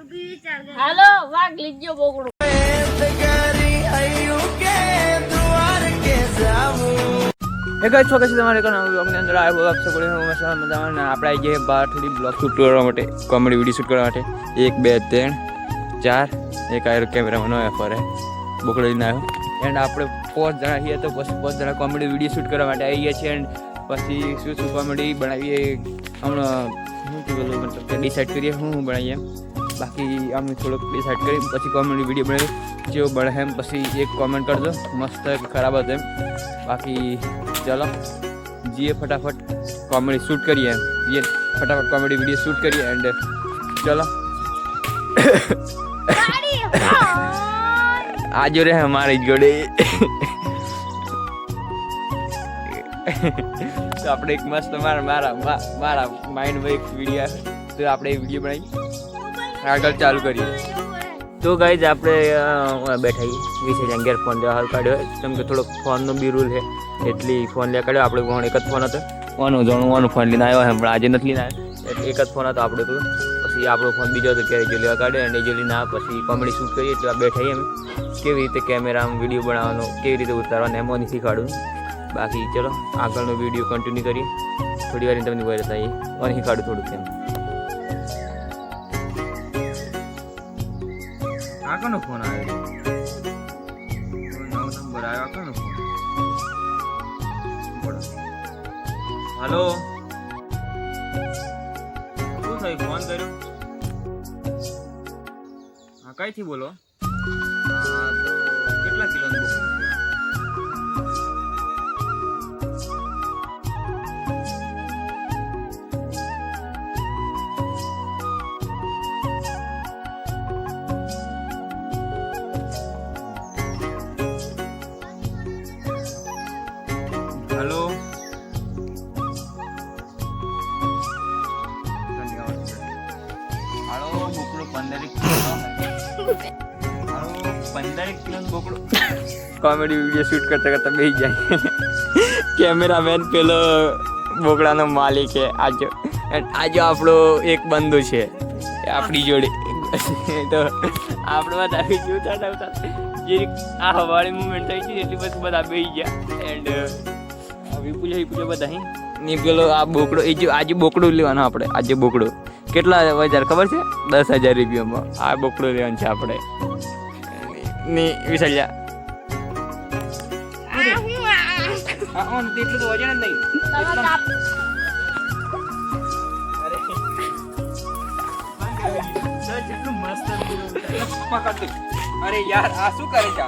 હાલો વાગ લીજો બોકડો એક છો કશે તમારે અમને અંદર આવ્યો આપશે બોલે હું મજામાં આપણે જે બહાર થોડી બ્લોગ શૂટ કરવા માટે કોમેડી વિડીયો શૂટ કરવા માટે 1 2 3 4 એક આયરો કેમેરામાં નો ફરે બોકડો લઈને આવ્યો એન્ડ આપણે 5 જણા છીએ તો પછી 5 જણા કોમેડી વિડીયો શૂટ કરવા માટે આવી ગયા છીએ એન્ડ પછી શું કોમેડી બનાવીએ હમણાં શું કીધું મતલબ કે ડિસાઈડ કરીએ શું બનાવીએ બાકી અમે થોડુંક ડિસાઈડ કરી પછી કોમેડી વિડીયો બનાવી જેવો બને એમ પછી એક કોમેન્ટ કરજો મસ્ત કે ખરાબ હતો એમ બાકી ચલો જીએ ફટાફટ કોમેડી શૂટ કરીએ એમ જીએ ફટાફટ કોમેડી વિડીયો શૂટ કરીએ એન્ડ ચલો आज रहे हमारे जोड़े तो આપણે એક મસ્ત મારા માઇન્ડમાં એક વિડીયો તો આપણે એ વિડીયો બનાવી આગળ ચાલુ કરીએ તો ગાઈઝ આપણે બેઠા 20,000 ઘેર ફોન લેવા હાલ કાઢ્યો કેમ કે થોડોક ફોનનો બી રૂલ છે એટલી ફોન લેવા કાઢ્યો આપણે ફોન એક જ ફોન હતો ઓનો ફોન લઈને આવ્યો પણ આજે નથી લઈને આવ્યો એક જ ફોન હતો આપણે તો પછી આપણો ફોન બીજો હતો ક્યારે જો લેવા કાઢ્યો અને જો લઈને પછી કોમેડી શૂટ કરીએ એટલે બેઠા અમે કેવી રીતે કેમેરામાં વિડીયો બનાવવાનો કેવી રીતે ઉતારવાનો એમ નહીં શીખવાડું બાકી ચલો આગળનો વિડીયો કન્ટિન્યુ કરીએ થોડી વાર તમને વહેલા થાય અને શીખવાડું થોડુંક એમ આગળનો ફોન આવ્યો નવો નંબર આવ્યો આગળનો ફોન હલો શું થયું ફોન કર્યો હા કઈથી બોલો કેટલા કિલોનું हेलो हेलो बोकड़ो 15 किलो बोकड़ो कॉमेडी वीडियो शूट करते करते बेच जाए कैमरामैन पेलो बोकड़ाનો માલિક છે આજો આજો આપણો એક બંદો છે આપણી જોડે તો આપણે બધા વિડિયો ઉતારતા જે આ હવાળી મુવમેન્ટ થઈ છે એટલી બસ બધા બેસી ગયા એન્ડ વિપુલ બધા ને પેલો આ બોકડો એ જે આજે બોકડો લેવાનો આપણે આજે બોકડો કેટલા હજાર ખબર છે 10,000 રૂપિયામાં આ બોકડો લેવાનો છે આપણે ને વિસલ્યા ઓન તેટલું તો વજન જ નહીં જેટલું મસ્ત પકડ અરે યાર આ શું કરે છે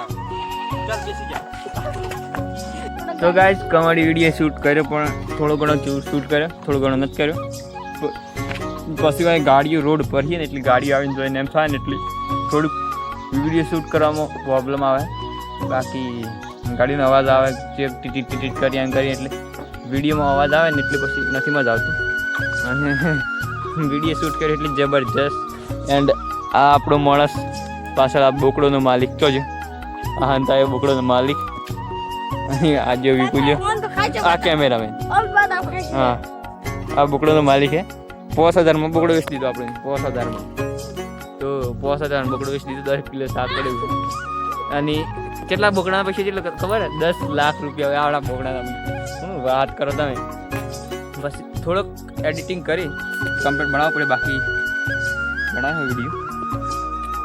ચાલ બેસી જા તો ગાઈસ કોમેડી વિડીયો શૂટ કર્યો પણ થોડો ઘણો શૂટ કર્યો થોડો ઘણો નથી કર્યો પછી કાંઈ ગાડીઓ રોડ પર છે ને એટલી ગાડીઓ આવીને જોઈને એમ થાય ને એટલી થોડુંક વિડીયો શૂટ કરવામાં પ્રોબ્લેમ આવે બાકી ગાડીનો અવાજ આવે જે ટીટીટ કરી એમ કરીએ એટલે વિડીયોમાં અવાજ આવે ને એટલે પછી નથી મજા આવતી અને વિડીયો શૂટ કર્યો એટલે જબરજસ્ત એન્ડ આ આપણો માણસ પાછળ આ બોકડોનો માલિક તો જ આ હંતા એ બોકડોનો માલિક આ જો વિપુલ્યો આ કેમેરામેન હા આ બોકડોનો માલિક હે 5,000 બોકડો વેચી દીધો આપણે 5,000 તો 5,000 બોકડો વેચી દીધો 10 કિલો સાત પડ્યું અને કેટલા બોકડાના પૈસા કેટલો ખબર હે 10 લાખ રૂપિયા આવડા બોકડાના શું વાત કરો તમે બસ થોડોક એડિટિંગ કરી કમ્પ્લીટ બનાવવું પડે બાકી બનાવ્યો વિડીયો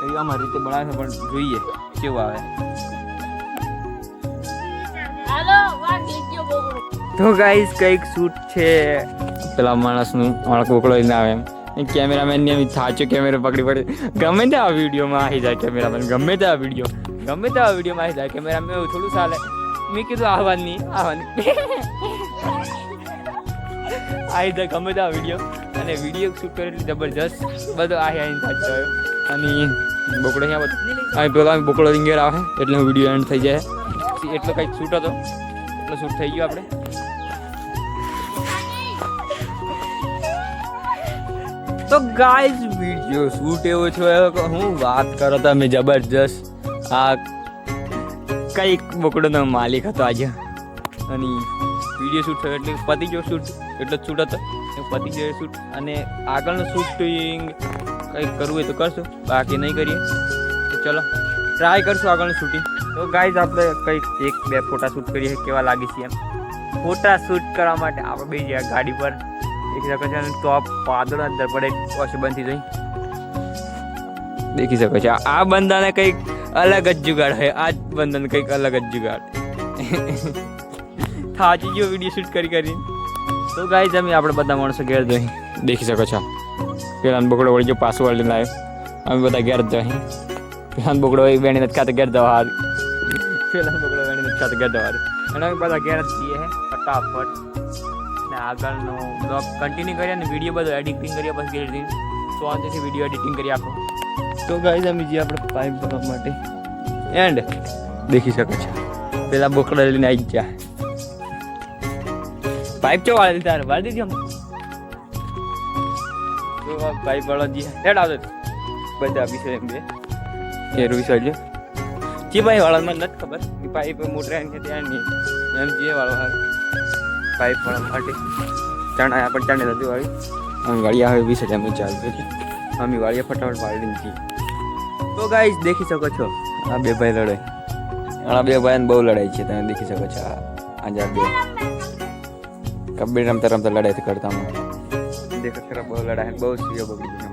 એ અમારી રીતે બનાવ્યો પણ જોઈએ કેવું આવે તો ગાઈસ કઈક શૂટ છે પેલા માણસનું બોકડો લઈને આવે એમ કેમેરામેન ને સાચો કેમેરો પકડી પડે ગમે તે આ વિડીયોમાં આવી જાય કેમેરામેન ગમે તે આ વિડીયોમાં આવી જાય કેમેરામેન એવું થોડું ચાલે મેં કીધું આવવાની આવી જાય ગમે તે આ વિડીયો અને વિડીયો શૂટ કરે એટલે જબરજસ્ત બધો આવીને સાચો અને બોકડો અહીંયા બધું પેલા બોકડો રીંગેર આવે એટલે વિડીયો એન્ડ થઈ જાય એટલો કંઈક શૂટ હતો એટલો શૂટ થઈ ગયો આપણે તો ગાઈઝ વિડીયો શૂટ એવો છે હું વાત કરો તમે જબરજસ્ત આ કંઈક બોકડોનો માલિક હતો આજે અને વિડીયો શૂટ થયો એટલે પતી ગયો શૂટ એટલો જ શૂટ હતો પતી ગયો શૂટ અને આગળનું શૂટિંગ કંઈક કરવું હોય તો કરશું, બાકી નહીં કરીએ. તો ચલો ટ્રાય કરશું આગળનું શૂટિંગ. તો ગાઈઝ આપણે કંઈક 1-2 ફોટા શૂટ કરીએ, કેવા લાગે છે એમ. ફોટા શૂટ કરવા માટે આપણે બે ગયા ગાડી પર દેખી શકો છો. ટોપ વાદળ અંદર પડે પછી બનતી જઈ દેખી શકો છો. આ બંદાને કંઈક અલગ જ જુગાડ હોય. આ જ બંદાને કંઈક અલગ જ જુગાડ થાચી ગયો વિડીયો શૂટ કરી. તો ગાઈઝ અમે આપણે બધા માણસો ઘેર જઈ દેખી શકો છો. પેલા બગડો વળી જો પાછું વાળી લાવ્યો. અમે બધા ઘેર જ જઈ. પેલા બગડો વેણી નથી ખાતે ઘેર જવા હારી. પેલા બગડો વેણી નથી ખાતે ઘેર જવા હારી. અને અમે બધા ઘેર જ છીએ ફટાફટ. ને આગળનો બ્લોગ કન્ટિન્યુ કરીએ ને વિડીયો બધો એડિટિંગ કરીએ પછી ઘેર જઈને શાંતિથી વિડીયો એડિટિંગ કરી આપો. તો ગાઈઝ અમે જઈએ આપણે પાઇપ ભરવા માટે એન્ડ દેખી શકો છો. પેલા બોકડા લઈને આવી જ જાય. પાઇપ ચો વાળી તારે વાળી દીધી અમને. તો પાઇપ વાળો જી હેડ આવતો બધા વિષય એમ બે એ વિષય લે જી ભાઈ વાળા મને નથી ખબર કે પાઇપ મોટર એમ કે ત્યાં નહીં એમ જે વાળો હાર પાઇપ વાળા માટે ચણા આપણે ચણે નથી વાળી અમે વાળી આવે વિષય એમ ચાલુ છે. અમે વાળીએ ફટાફટ વાળી જી. તો ગાઈઝ દેખી શકો છો આ બે ભાઈ લડાઈ. આ બે ભાઈ બહુ લડાઈ છે તમે દેખી શકો છો. આજે બે કબડ્ડી રમતા રમતા લડાઈ કરતા દેખો ખરા બહુ લડાઈ બહુ સીઓ બગડી ગઈ.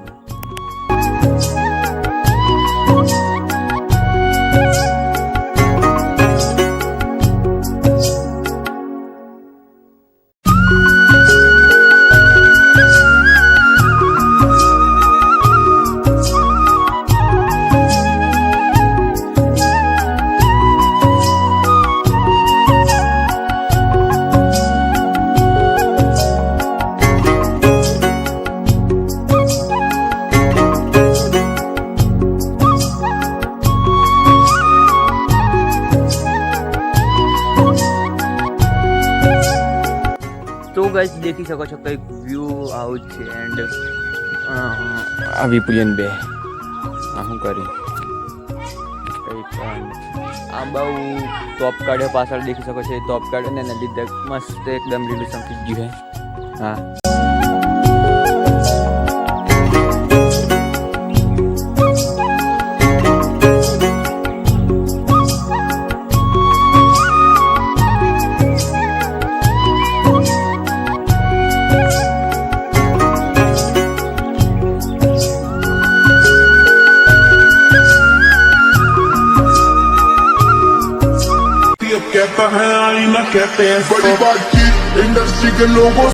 તો ગાઈસ દેખી શકો છો કંઈક વ્યૂ આવું છે. એન્ડ આ વિપુલિયન બે શું કરી કંઈક આ બહુ ટોપ કાઢ્યો પાછળ દેખી શકો છો. એ ટોપ કાઢ્યો ને એના લીધે મસ્ત એકદમ લીલું સમજી ગયું છે. હા कहता है आईना कहते हैं बड़ी बात की इंडस्ट्री के लोगों